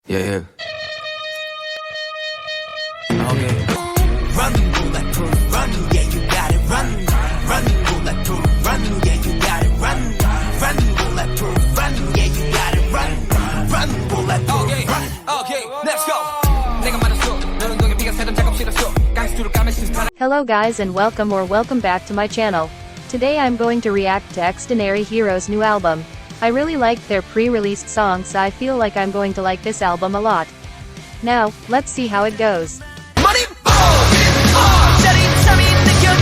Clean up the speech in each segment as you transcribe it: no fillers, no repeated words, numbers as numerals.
Yeah, yeah. Okay. Run, bulletproof, run, yeah, you got it, run. Run, bulletproof, run, yeah, you got it, run. Run, bulletproof, run, yeah, you got it, run. Run, bulletproof, okay. Run. Okay, let's go. 내가 말했어, 너는 너의 비가 새던 작업실에서 깡스투로 까매신 스타일. Hello guys and welcome back to my channel. Today I'm going to react to XDINARY HEROES' new album. I really liked their pre-released song, so I feel like I'm going to like this album a lot. Now, let's see how it goes.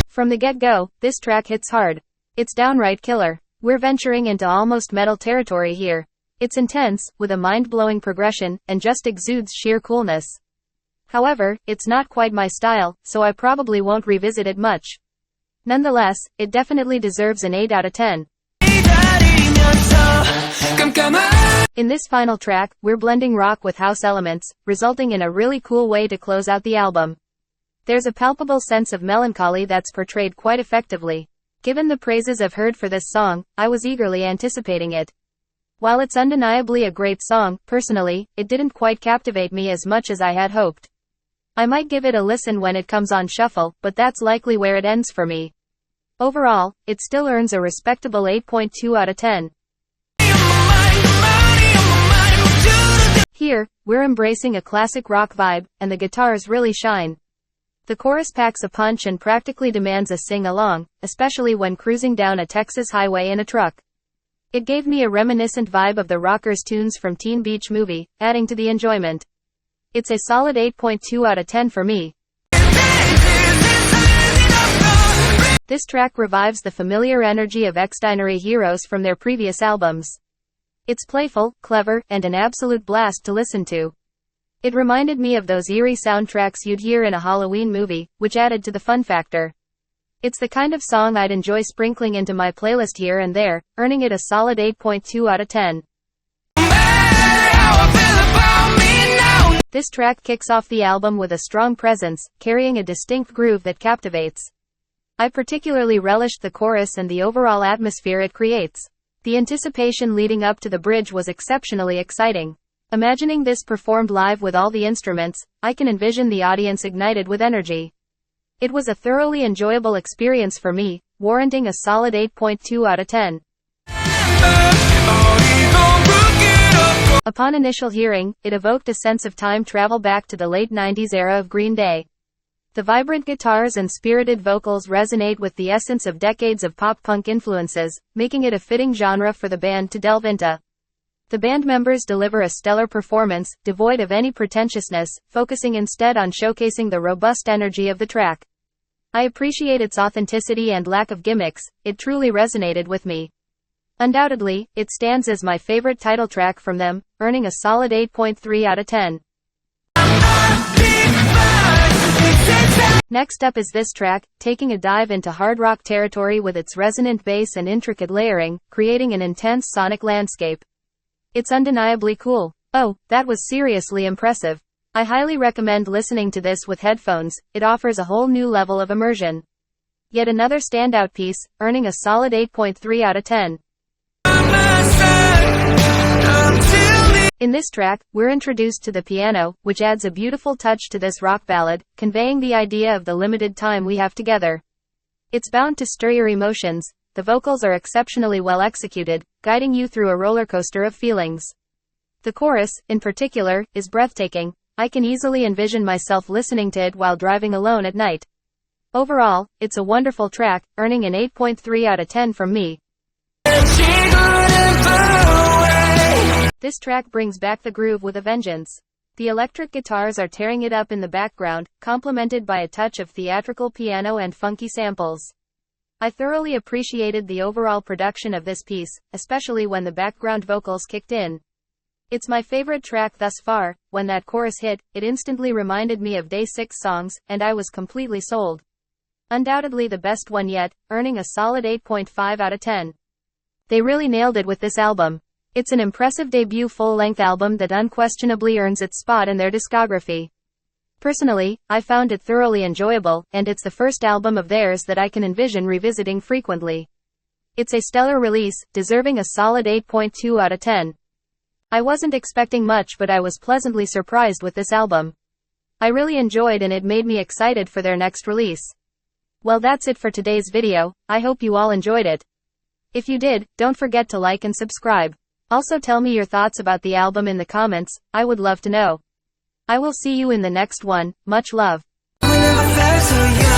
From the get-go, this track hits hard. It's downright killer. We're venturing into almost metal territory here. It's intense, with a mind-blowing progression, and just exudes sheer coolness. However, it's not quite my style, so I probably won't revisit it much. Nonetheless, it definitely deserves an 8 out of 10. In this final track, we're blending rock with house elements, resulting in a really cool way to close out the album. There's a palpable sense of melancholy that's portrayed quite effectively. Given the praises I've heard for this song, I was eagerly anticipating it. While it's undeniably a great song, personally, it didn't quite captivate me as much as I had hoped. I might give it a listen when it comes on shuffle, but that's likely where it ends for me. Overall, it still earns a respectable 8.2 out of 10. Here, we're embracing a classic rock vibe, and the guitars really shine. The chorus packs a punch and practically demands a sing-along, especially when cruising down a Texas highway in a truck. It gave me a reminiscent vibe of the rockers' tunes from Teen Beach Movie, adding to the enjoyment. It's a solid 8.2 out of 10 for me. This track revives the familiar energy of XDINARY HEROES from their previous albums. It's playful, clever, and an absolute blast to listen to. It reminded me of those eerie soundtracks you'd hear in a Halloween movie, which added to the fun factor. It's the kind of song I'd enjoy sprinkling into my playlist here and there, earning it a solid 8.2 out of 10. This track kicks off the album with a strong presence, carrying a distinct groove that captivates. I particularly relished the chorus and the overall atmosphere it creates. The anticipation leading up to the bridge was exceptionally exciting. Imagining this performed live with all the instruments, I can envision the audience ignited with energy. It was a thoroughly enjoyable experience for me, warranting a solid 8.2 out of 10. Upon initial hearing, it evoked a sense of time travel back to the late 90s era of Green Day. The vibrant guitars and spirited vocals resonate with the essence of decades of pop-punk influences, making it a fitting genre for the band to delve into. The band members deliver a stellar performance, devoid of any pretentiousness, focusing instead on showcasing the robust energy of the track. I appreciate its authenticity and lack of gimmicks. It truly resonated with me. Undoubtedly, it stands as my favorite title track from them, earning a solid 8.3 out of 10. Next up is this track, taking a dive into hard rock territory with its resonant bass and intricate layering, creating an intense sonic landscape. It's undeniably cool. Oh, that was seriously impressive. I highly recommend listening to this with headphones. It offers a whole new level of immersion. Yet another standout piece, earning a solid 8.3 out of 10. In this track, we're introduced to the piano, which adds a beautiful touch to this rock ballad, conveying the idea of the limited time we have together. It's bound to stir your emotions. The vocals are exceptionally well executed, guiding you through a roller coaster of feelings. The chorus, in particular, is breathtaking. I can easily envision myself listening to it while driving alone at night. Overall, it's a wonderful track, earning an 8.3 out of 10 from me. This track brings back the groove with a vengeance. The electric guitars are tearing it up in the background, complemented by a touch of theatrical piano and funky samples. I thoroughly appreciated the overall production of this piece, especially when the background vocals kicked in. It's my favorite track thus far. When that chorus hit, it instantly reminded me of Day 6 songs, and I was completely sold. Undoubtedly the best one yet, earning a solid 8.5 out of 10. They really nailed it with this album. It's an impressive debut full-length album that unquestionably earns its spot in their discography. Personally, I found it thoroughly enjoyable, and it's the first album of theirs that I can envision revisiting frequently. It's a stellar release, deserving a solid 8.2 out of 10. I wasn't expecting much, but I was pleasantly surprised with this album. I really enjoyed and it made me excited for their next release. Well, that's it for today's video. I hope you all enjoyed it. If you did, don't forget to like and subscribe. Also tell me your thoughts about the album in the comments, I would love to know. I will see you in the next one. Much love. We never felt so young.